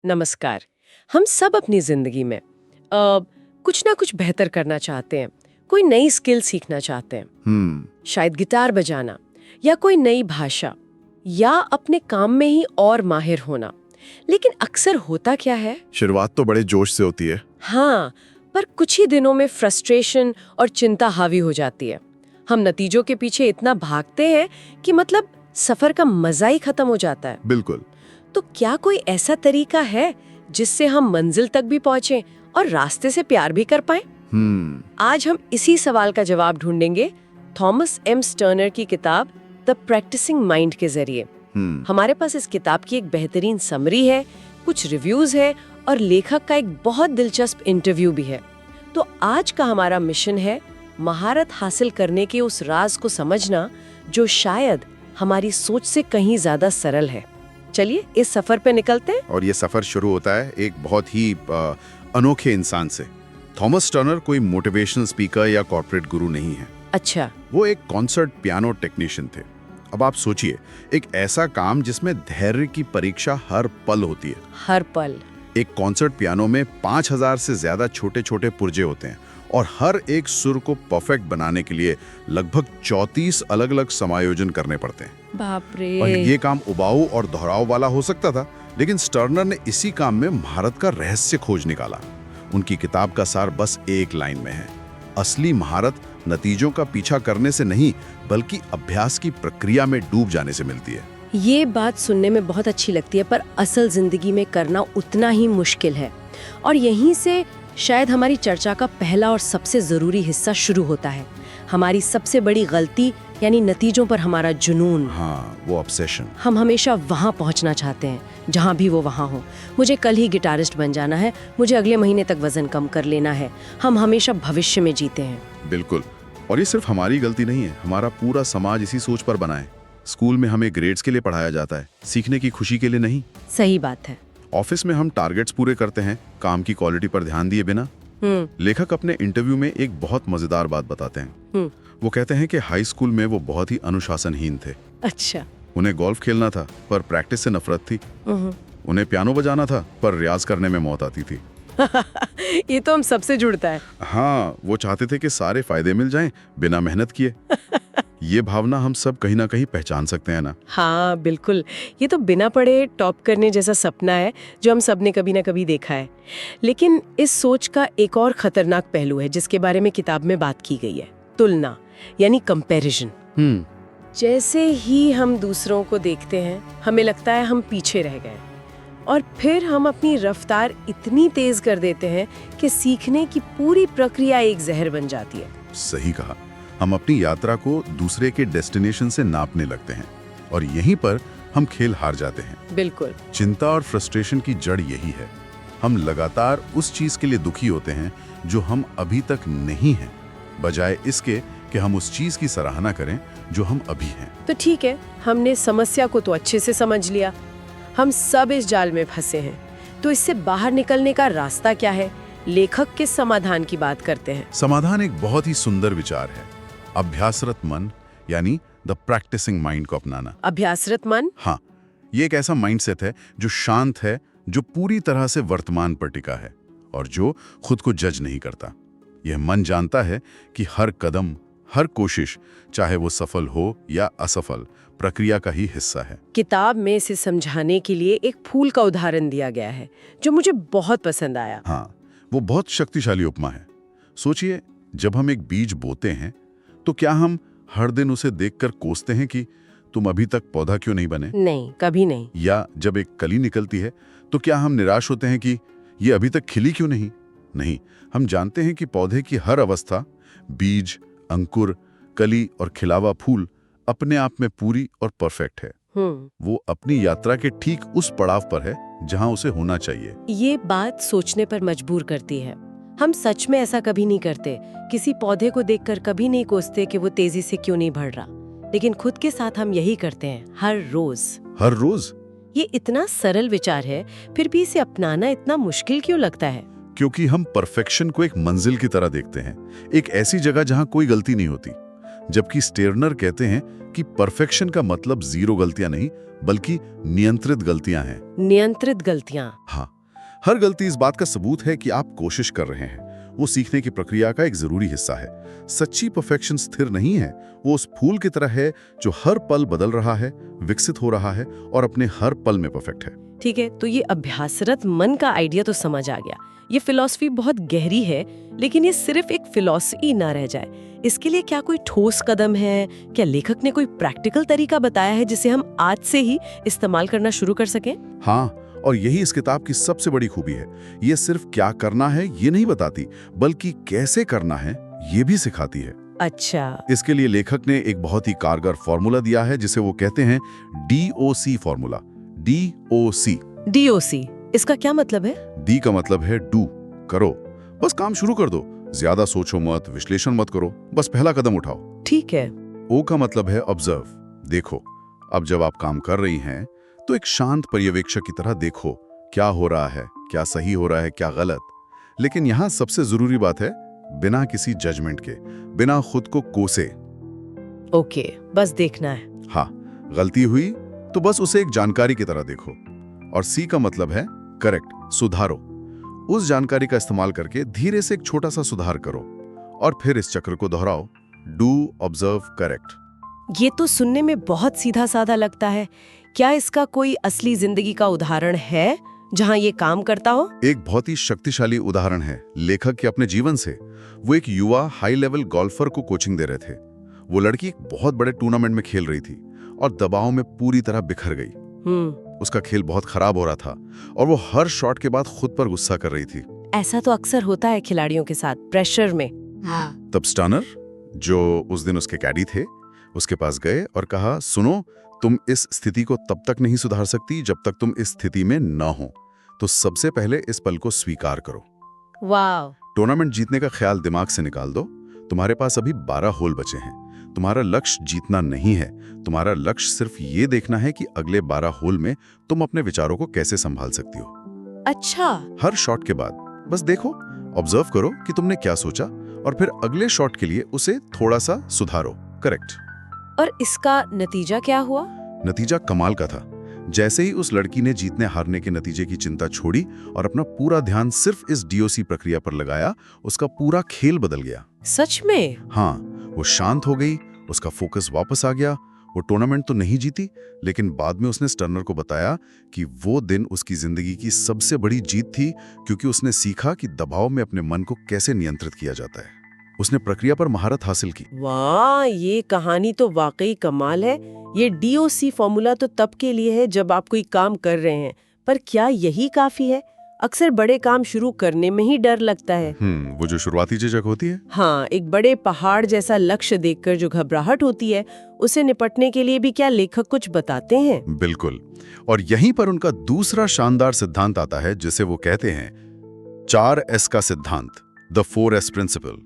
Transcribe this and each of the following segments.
नमस्कार। हम सब अपनी जिंदगी में कुछ ना कुछ बेहतर करना चाहते हैं, कोई नई स्किल सीखना चाहते हैं, शायद गिटार बजाना या कोई नई भाषा या अपने काम में ही और माहिर होना। लेकिन अक्सर होता क्या है? शुरुआत तो बड़े जोश से होती है। हाँ, पर कुछ ही दिनों में फ्रस्ट्रेशन और चिंता हावी हो जाती है। हम नतीजों के पीछे इतना भागते हैं कि मतलब सफर का मजा ही खत्म हो जाता है। बिल्कुल। तो क्या कोई ऐसा तरीका है जिससे हम मंजिल तक भी पहुंचे और रास्ते से प्यार भी कर पाएं? आज हम इसी सवाल का जवाब ढूंढेंगे थॉमस एम स्टर्नर की किताब द प्रैक्टिसिंग माइंड के जरिए। हमारे पास इस किताब की एक बेहतरीन समरी है, कुछ रिव्यूज है और लेखक का एक बहुत दिलचस्प इंटरव्यू भी है। तो आज का हमारा मिशन है महारत हासिल करने के उस राज को समझना जो शायद हमारी सोच से कहीं ज्यादा सरल है। चलिए इस सफर पे निकलते हैं। और ये सफर शुरू होता है एक बहुत ही अनोखे इंसान से। थॉमस टर्नर कोई मोटिवेशनल स्पीकर या कॉर्पोरेट गुरु नहीं है। अच्छा। वो एक कॉन्सर्ट पियानो टेक्नीशियन थे। अब आप सोचिए, एक ऐसा काम जिसमें धैर्य की परीक्षा हर पल होती है। हर पल। एक कॉन्सर्ट पियानो में 5000 से ज्यादा छोटे छोटे पुर्जे होते हैं और हर एक सुर को परफेक्ट बनाने के लिए लगभग 34 अलग अलग समायोजन करने पड़ते हैं। बाप रे। और ये काम उबाऊ और दोहराव वाला हो सकता था, लेकिन स्टर्नर ने इसी काम में महारत का रहस्य खोज निकाला। उनकी किताब का सार बस एक लाइन में है, असली महारत नतीजों का पीछा करने से नहीं बल्कि अभ्यास की प्रक्रिया में डूब जाने से मिलती है। ये बात सुनने में बहुत अच्छी लगती है, पर असल जिंदगी में करना उतना ही मुश्किल है। और यहीं से शायद हमारी चर्चा का पहला और सबसे जरूरी हिस्सा शुरू होता है। हमारी सबसे बड़ी गलती यानी नतीजों पर हमारा जुनून। हाँ, वो ऑब्सेशन। हम हमेशा वहाँ पहुँचना चाहते हैं जहाँ भी वो वहाँ हो। मुझे कल ही गिटारिस्ट बन जाना है, मुझे अगले महीने तक वजन कम कर लेना है। हम हमेशा भविष्य में जीते हैं। बिल्कुल। और ये सिर्फ हमारी गलती नहीं है, हमारा पूरा समाज इसी सोच पर बना है। स्कूल में हमें ग्रेड्स के लिए पढ़ाया जाता है, सीखने की खुशी के लिए नहीं। सही बात है। ऑफिस में हम टारगेट्स पूरे करते हैं, काम की क्वालिटी पर ध्यान दिए बिना। लेखक अपने इंटरव्यू में एक बहुत मजेदार बात बताते हैं। वो कहते हैं कि हाई स्कूल में वो बहुत ही अनुशासनहीन थे। अच्छा। उन्हें गोल्फ खेलना था पर प्रैक्टिस से नफरत थी। उन्हें पियानो बजाना था पर रियाज करने में मौत आती थी। ये तो हम सबसे जुड़ता है। हाँ, वो चाहते थे कि सारे फायदे मिल जाएं बिना मेहनत किए। ये भावना हम सब कहीं ना कहीं पहचान सकते हैं ना। हाँ बिल्कुल, ये तो बिना पढ़े टॉप करने जैसा सपना है जो हम सब ने कभी ना कभी देखा है। लेकिन इस सोच का एक और खतरनाक पहलू है जिसके बारे में किताब में बात की गई है, तुलना यानी कंपैरिजन। जैसे ही हम दूसरों को देखते हैं हमें लगता है हम पीछे रह गए, और फिर हम अपनी रफ्तार इतनी तेज कर देते हैं कि सीखने की पूरी प्रक्रिया एक जहर बन जाती है। सही कहा। हम अपनी यात्रा को दूसरे के डेस्टिनेशन से नापने लगते हैं और यहीं पर हम खेल हार जाते हैं। बिल्कुल। चिंता और फ्रस्ट्रेशन की जड़ यही है। हम लगातार उस चीज के लिए दुखी होते हैं जो हम अभी तक नहीं हैं, बजाय इसके कि हम उस चीज की सराहना करें जो हम अभी हैं। तो ठीक है, हमने समस्या को तो अच्छे से समझ लिया। हम सब इस जाल में फंसे हैं, तो इससे बाहर निकलने का रास्ता क्या है? लेखक किस समाधान की बात करते हैं? समाधान एक बहुत ही सुंदर विचार है, अभ्यासरत मन यानी द प्रैक्टिसिंग माइंड को अपनाना। अभ्यासरत मन? हाँ, ये एक ऐसा माइंडसेट है जो शांत है, जो पूरी तरह से वर्तमान पर टिका है और जो खुद को जज नहीं करता। यह मन जानता है कि हर कदम, हर कोशिश, चाहे वो सफल हो या असफल, प्रक्रिया का ही हिस्सा है। किताब में इसे समझाने के लिए एक फूल का उदाहरण दिया गया है जो मुझे बहुत पसंद आया। हाँ, वो बहुत शक्तिशाली उपमा है। सोचिए, जब हम एक बीज बोते हैं तो क्या हम हर दिन उसे देखकर कोसते हैं कि तुम अभी तक पौधा क्यों नहीं बने? नहीं, कभी नहीं। या जब एक कली निकलती है तो क्या हम निराश होते हैं कि ये अभी तक खिली क्यों नहीं? नहीं, हम जानते हैं कि पौधे की हर अवस्था, बीज, अंकुर, कली और खिलावा फूल, अपने आप में पूरी और परफेक्ट है। वो अपनी यात्रा के ठीक उस पड़ाव पर है जहां उसे होना चाहिए। ये बात सोचने पर मजबूर करती है। हम सच में ऐसा कभी नहीं करते। किसी पौधे को देखकर कभी नहीं कोसते कि वो तेजी से क्यों नहीं बढ़ रहा, लेकिन खुद के साथ हम यही करते हैं हर रोज। हर रोज? ये इतना सरल विचार है, फिर भी इसे अपनाना इतना मुश्किल क्यों लगता है? क्योंकि हम परफेक्शन को एक मंजिल की तरह देखते हैं, एक ऐसी जगह जहां कोई गलती नहीं होती। जबकि स्टेरनर कहते हैं कि परफेक्शन का मतलब 0 गलतियां नहीं बल्कि नियंत्रित गलतियां हैं। नियंत्रित गलतियां। हाँ, हर गलती इस बात का सबूत है कि आप कोशिश कर रहे हैं। वो सीखने की प्रक्रिया का एक जरूरी हिस्सा है। सच्ची परफेक्शन स्थिर नहीं है, वो उस फूल की तरह है जो हर पल बदल रहा है, विकसित हो रहा है और अपने हर पल में परफेक्ट है। ठीक है, तो ये अभ्यासरत मन का आइडिया तो समझ आ गया। ये फिलॉसफी बहुत गहरी है, लेकिन ये सिर्फ एक फिलॉसफी ना रह जाए। इसके लिए क्या कोई ठोस कदम है? क्या लेखक ने कोई प्रैक्टिकल तरीका बताया है जिसे हम आज से ही इस्तेमाल करना शुरू कर सकें? हाँ, और यही इस किताब की सबसे बड़ी खूबी है। ये सिर्फ क्या करना है ये नहीं बताती, बल्कि कैसे करना है ये भी सिखाती है। अच्छा। इसके लिए लेखक ने एक बहुत ही कारगर फॉर्मूला दिया है जिसे वो कहते हैं DOC फॉर्मूला। DOC। DOC, इसका क्या मतलब है? D का मतलब है डू, करो। बस काम शुरू कर दो, ज्यादा सोचो मत, विश्लेषण मत करो, बस पहला कदम उठाओ। ठीक है। O का मतलब है ऑब्जर्व, देखो। अब जब आप काम कर रही हैं तो एक शांत पर्यवेक्षक की तरह देखो क्या हो रहा है, क्या सही हो रहा है, क्या गलत। लेकिन यहाँ सबसे जरूरी बात है, बिना किसी जजमेंट के, बिना खुद को कोसे। ओके, बस देखना है। हाँ, गलती हुई तो बस उसे एक जानकारी की तरह देखो। और C का मतलब है करेक्ट, सुधारो। उस जानकारी का इस्तेमाल करके धीरे से एक छोटा सा सुधार करो और फिर इस चक्र को दोहराओ, डू, ऑब्जर्व, करेक्ट। ये तो सुनने में बहुत सीधा साधा लगता है। क्या इसका कोई असली जिंदगी का उदाहरण है जहां ये काम करता हो? एक बहुत ही शक्तिशाली उदाहरण है लेखक के अपने जीवन से। वो एक युवा हाई लेवल गोल्फर को कोचिंग दे रहे थे। वो लड़की एक बहुत बड़े टूर्नामेंट में खेल रही थी और दबाव में पूरी तरह बिखर गई। उसका खेल बहुत खराब हो रहा था और वो हर शॉट के बाद खुद पर गुस्सा कर रही थी। ऐसा तो अक्सर होता है खिलाड़ियों के साथ, प्रेशर में। तब स्टर्नर, जो उस दिन उसके कैडी थे, उसके पास गए और कहा, सुनो, तुम इस स्थिति को तब तक नहीं सुधार सकती जब तक तुम इस स्थिति में न हो। तो सबसे पहले इस पल को स्वीकार करो। वाह। टूर्नामेंट जीतने का ख्याल दिमाग से निकाल दो। तुम्हारे पास अभी 12 होल बचे हैं। तुम्हारा लक्ष्य जीतना नहीं है, तुम्हारा लक्ष्य सिर्फ ये देखना है कि अगले 12 होल में तुम अपने विचारों को कैसे संभाल सकती हो। अच्छा। हर शॉट के बाद बस देखो, ऑब्जर्व करो कि तुमने क्या सोचा और फिर अगले शॉट के लिए उसे थोड़ा सा सुधारो। करेक्ट। और इसका नतीजा क्या हुआ? नतीजा कमाल का था। जैसे ही उस लड़की ने जीतने हारने के नतीजे की चिंता छोड़ी और अपना पूरा ध्यान सिर्फ इस DOC प्रक्रिया पर लगाया, उसका पूरा खेल बदल गया। सच में? हाँ, वो शांत हो गई, उसका फोकस वापस आ गया। वो टूर्नामेंट तो नहीं जीती, लेकिन बाद में उसने स्टर्नर को बताया कि वो दिन उसकी जिंदगी की सबसे बड़ी जीत थी, क्योंकि उसने सीखा कि दबाव में अपने मन को कैसे नियंत्रित किया जाता है। उसने प्रक्रिया पर महारत हासिल की। वाह, ये कहानी तो वाकई कमाल है। ये DOC फॉर्मूला तो तब के लिए है जब आप कोई काम कर रहे हैं, पर क्या यही काफी है? अक्सर बड़े काम शुरू करने में ही डर लगता है। वो जो शुरुआती झिझक होती है। हाँ, एक बड़े पहाड़ जैसा लक्ष्य देखकर जो घबराहट होती है, उसे निपटने के लिए भी क्या लेखक कुछ बताते हैं? बिल्कुल। और यहीं पर उनका दूसरा शानदार सिद्धांत आता है, जिसे वो कहते हैं 4S का सिद्धांत, द 4S प्रिंसिपल।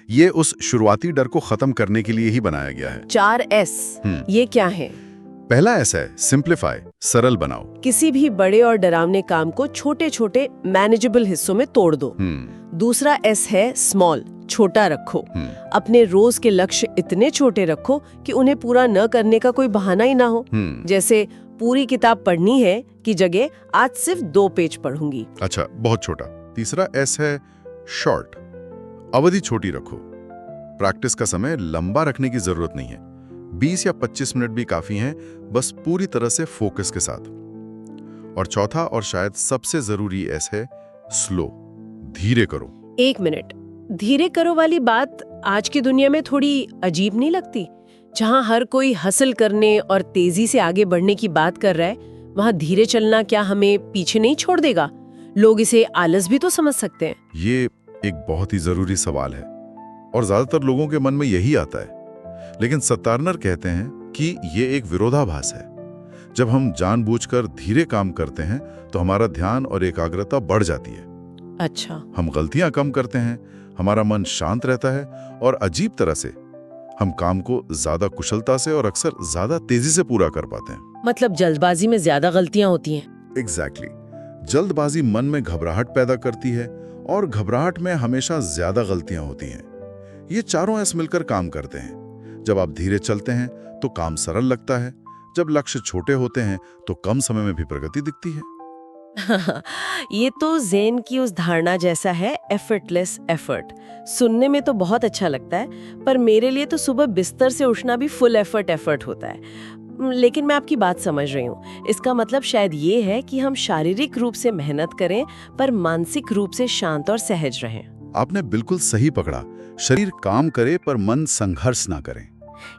ये उस शुरुआती डर को खत्म करने के लिए ही बनाया गया है। 4S, ये क्या है? पहला S है सिंप्लीफाई, सरल बनाओ। किसी भी बड़े और डरावने काम को छोटे छोटे मैनेजेबल हिस्सों में तोड़ दो। दूसरा S है स्मॉल, छोटा रखो। अपने रोज के लक्ष्य इतने छोटे रखो कि उन्हें पूरा न करने का कोई बहाना ही ना हो। जैसे पूरी किताब पढ़नी है की जगह आज सिर्फ 2 पेज पढ़ूंगी। अच्छा, बहुत छोटा। तीसरा S है शॉर्ट, अवधि छोटी रखो। प्रैक्टिस का समय लंबा रखने की जरूरत नहीं है, 20 या 25 मिनट भी काफी हैं, बस पूरी तरह से फोकस के साथ। और चौथा और शायद सबसे जरूरी S है स्लो, धीरे करो। 1 मिनट, धीरे करो वाली बात आज की दुनिया में थोड़ी अजीब नहीं लगती? जहां हर कोई हासिल करने और तेजी से आगे बढ़ने की बात कर रहा है, वहां धीरे चलना क्या हमें पीछे नहीं छोड़ देगा? लोग इसे आलस भी तो समझ सकते हैं। ये एक बहुत ही जरूरी सवाल है और ज्यादातर लोगों के मन में यही आता है। लेकिन सत्तारनर कहते हैं कि ये एक विरोधाभास है। जब हम जानबूझकर धीरे काम करते हैं तो हमारा ध्यान और एकाग्रता बढ़ जाती है। अच्छा। हम गलतियां कम करते हैं, हमारा मन शांत रहता है और अजीब तरह से हम काम को ज्यादा कुशलता से और अक्सर ज्यादा तेजी से पूरा कर पाते हैं। मतलब जल्दबाजी में ज्यादा गलतियां होती हैं। एग्जैक्टली। जल्दबाजी मन में घबराहट पैदा करती है और घबराहट में हमेशा ज्यादा गलतियां होती हैं। ये चारों S मिलकर काम करते हैं। जब आप धीरे चलते हैं तो काम सरल लगता है, जब लक्ष्य छोटे होते हैं तो कम समय में भी प्रगति दिखती है। ये तो ज़ेन की उस धारणा जैसा है, एफर्टलेस एफर्ट। सुनने में तो बहुत अच्छा लगता है, पर मेरे लिए तो सुबह बिस्तर से उठना भी फुल एफर्ट होता है। लेकिन मैं आपकी बात समझ रही हूँ। इसका मतलब शायद ये है कि हम शारीरिक रूप से मेहनत करें पर मानसिक रूप से शांत और सहज रहें। आपने बिल्कुल सही पकड़ा। शरीर काम करे पर मन संघर्ष ना करे।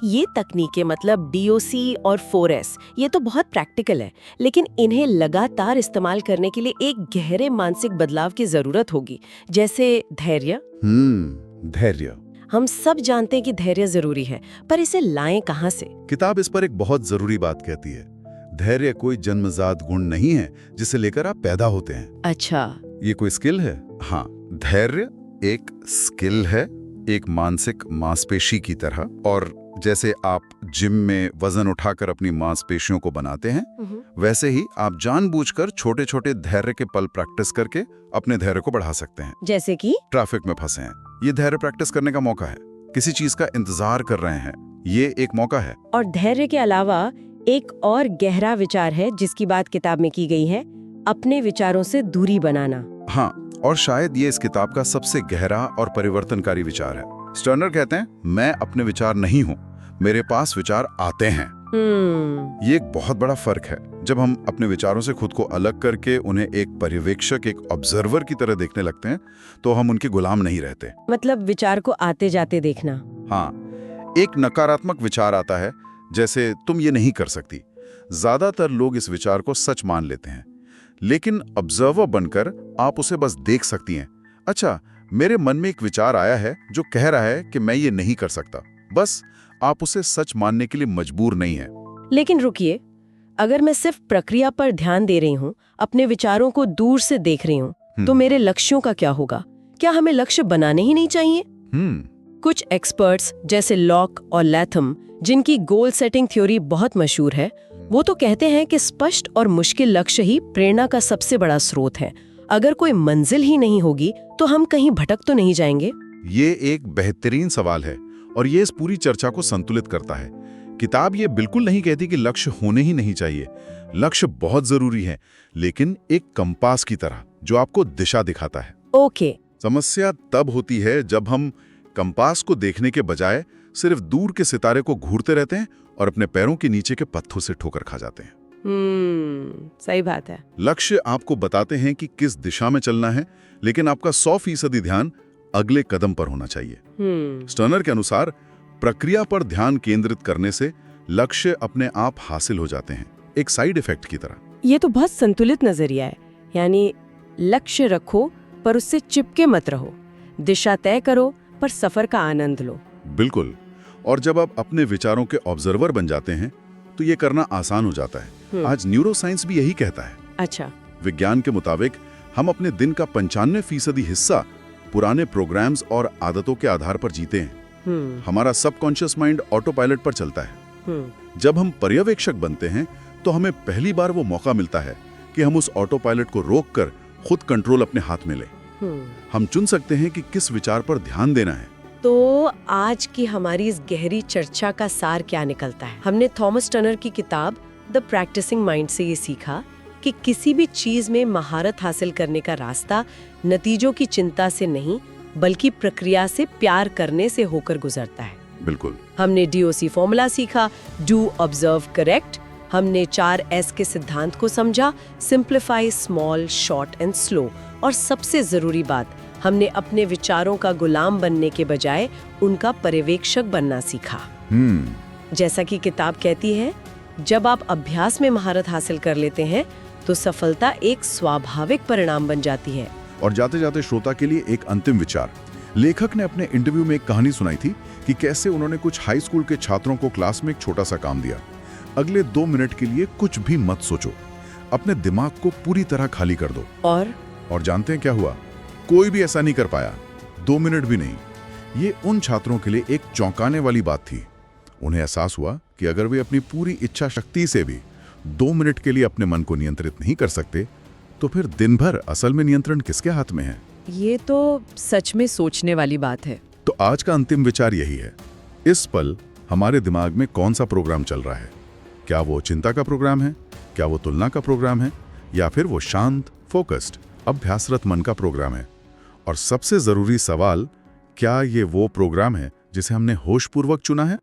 ये तकनीकें मतलब DOC और 4S ये तो बहुत प्रैक्टिकल है, लेकिन इन्हें लगातार इस्तेमाल करने के लिए एक गहरे मानसिक बदलाव की जरूरत होगी, जैसे धैर्य। धैर्य। हम सब जानते हैं कि धैर्य जरूरी है, पर इसे लाएं कहाँ से? किताब इस पर एक बहुत जरूरी बात कहती है। धैर्य कोई जन्मजात गुण नहीं है जिसे लेकर आप पैदा होते हैं। अच्छा, ये कोई स्किल है? हाँ, धैर्य एक स्किल है, एक मानसिक मांसपेशी की तरह। और जैसे आप जिम में वजन उठाकर अपनी मांसपेशियों को बनाते हैं, वैसे ही आप जानबूझकर छोटे छोटे धैर्य के पल प्रैक्टिस करके अपने धैर्य को बढ़ा सकते हैं। जैसे कि ट्रैफिक में फंसे हैं, ये धैर्य प्रैक्टिस करने का मौका है। किसी चीज का इंतजार कर रहे हैं, ये एक मौका है। और धैर्य के अलावा एक और गहरा विचार है जिसकी बात किताब में की गई है, अपने विचारों से दूरी बनाना। हाँ, और शायद ये इस किताब का सबसे गहरा और परिवर्तनकारी विचार है। स्टर्नर कहते हैं, मैं अपने विचार नहीं हूँ, मेरे पास विचार आते हैं। ये एक बहुत बड़ा फर्क है। जब हम अपने विचारों से खुद को अलग करके उन्हें एक पर्यवेक्षक, एक ऑब्जर्वर की तरह देखने लगते हैं, तो हम उनके गुलाम नहीं रहते। मतलब विचार को आते जाते देखना। हाँ, एक नकारात्मक विचार आता है, जैसे तुम ये नहीं कर सकती। ज्यादातर लोग इस विचार को सच मान लेते हैं, लेकिन ऑब्जर्वर बनकर आप उसे बस देख सकती हैं। अच्छा, मेरे मन में एक विचार आया है जो कह रहा है कि मैं ये नहीं कर सकता। बस आप उसे सच मानने के लिए मजबूर नहीं है। लेकिन रुकिए, अगर मैं सिर्फ प्रक्रिया पर ध्यान दे रही हूँ, अपने विचारों को दूर से देख रही हूँ, तो मेरे लक्ष्यों का क्या होगा? क्या हमें लक्ष्य बनाने ही नहीं चाहिए? कुछ एक्सपर्ट्स जैसे लॉक और लैथम, जिनकी गोल सेटिंग थ्योरी बहुत मशहूर है, वो तो कहते हैं कि स्पष्ट और मुश्किल लक्ष्य ही प्रेरणा का सबसे बड़ा स्रोत है। अगर कोई मंजिल ही नहीं होगी तो हम कहीं भटक तो नहीं जाएंगे? ये एक बेहतरीन सवाल है और ये इस पूरी चर्चा को संतुलित करता है। किताब ये बिल्कुल नहीं कहती कि लक्ष्य होने ही नहीं चाहिए। लक्ष्य बहुत जरूरी है, लेकिन एक कंपास की तरह जो आपको दिशा दिखाता है। ओके। समस्या तब होती है जब हम कंपास को देखने के बजाय सिर्फ दूर के सितारे को घूरते रहते हैं और अपने पैरों के नीचे के पत्थों से ठोकर खा जाते हैं। सही बात है। लक्ष्य आपको बताते हैं कि किस दिशा में चलना है, लेकिन आपका 100% ध्यान अगले कदम पर होना चाहिए। स्टर्नर के अनुसार प्रक्रिया पर ध्यान केंद्रित करने से लक्ष्य अपने आप हासिल हो जाते हैं, एक साइड इफेक्ट की तरह। ये तो बहुत संतुलित नजरिया है। यानी लक्ष्य रखो पर उससे चिपके मत रहो, दिशा तय करो पर सफर का आनंद लो। बिल्कुल। और जब आप अपने विचारों के ऑब्जर्वर बन जाते हैं तो ये करना आसान हो जाता है। आज न्यूरोसाइंस भी यही कहता है। अच्छा। विज्ञान के मुताबिक हम अपने दिन का 95% हिस्सा पुराने प्रोग्राम्स और आदतों के आधार पर जीते हैं। हमारा सबकॉन्शियस माइंड ऑटो पायलट पर चलता है। जब हम पर्यवेक्षक बनते हैं तो हमें पहली बार वो मौका मिलता है कि हम उस ऑटो पायलट को रोककर खुद कंट्रोल अपने हाथ में लें। हम चुन सकते हैं कि किस विचार पर ध्यान देना है। तो आज की हमारी इस गहरी चर्चा का सार क्या निकलता है? हमने थॉमस टर्नर की किताब द प्रैक्टिसिंग माइंड से ये सीखा कि किसी भी चीज में महारत हासिल करने का रास्ता नतीजों की चिंता से नहीं, बल्कि प्रक्रिया से प्यार करने से होकर गुजरता है। बिल्कुल। हमने DOC फॉर्मूला सीखा, डू, ऑब्जर्व, करेक्ट। हमने 4S के सिद्धांत को समझा, simplify, small, short and slow. और सबसे जरूरी बात, हमने अपने विचारों का गुलाम बनने के बजाय उनका पर्यवेक्षक बनना सीखा। जैसा कि किताब कहती है, जब आप अभ्यास में महारत हासिल कर लेते हैं तो सफलता एक स्वाभाविक परिणाम बन जाती है। और जाते जाते श्रोता के लिए एक अंतिम विचार। लेखक ने अपने इंटरव्यू में एक कहानी सुनाई थी कि कैसे उन्होंने कुछ हाई स्कूल के छात्रों को क्लास में एक छोटा सा काम दिया। अगले 2 मिनट के लिए कुछ भी मत सोचो, अपने दिमाग को पूरी तरह खाली कर दो। और जानते हैं क्या हुआ? कोई भी ऐसा नहीं कर पाया, 2 मिनट भी नहीं। ये उन छात्रों के लिए एक चौंकाने वाली बात थी। उन्हें एहसास हुआ कि अगर वे अपनी पूरी इच्छा शक्ति से भी 2 मिनट के लिए अपने मन को नियंत्रित नहीं कर सकते, तो फिर दिन भर असल में नियंत्रण किसके हाथ में है? ये तो सच में सोचने वाली बात है। तो आज का अंतिम विचार यही है, इस पल हमारे दिमाग में कौन सा प्रोग्राम चल रहा है। क्या वो चिंता का प्रोग्राम है, क्या वो तुलना का प्रोग्राम है, या फिर वो शांत, फोकस्ड, अभ्यासरत मन का प्रोग्राम है। और सबसे जरूरी सवाल, क्या ये वो प्रोग्राम है जिसे हमने होशपूर्वक चुना है।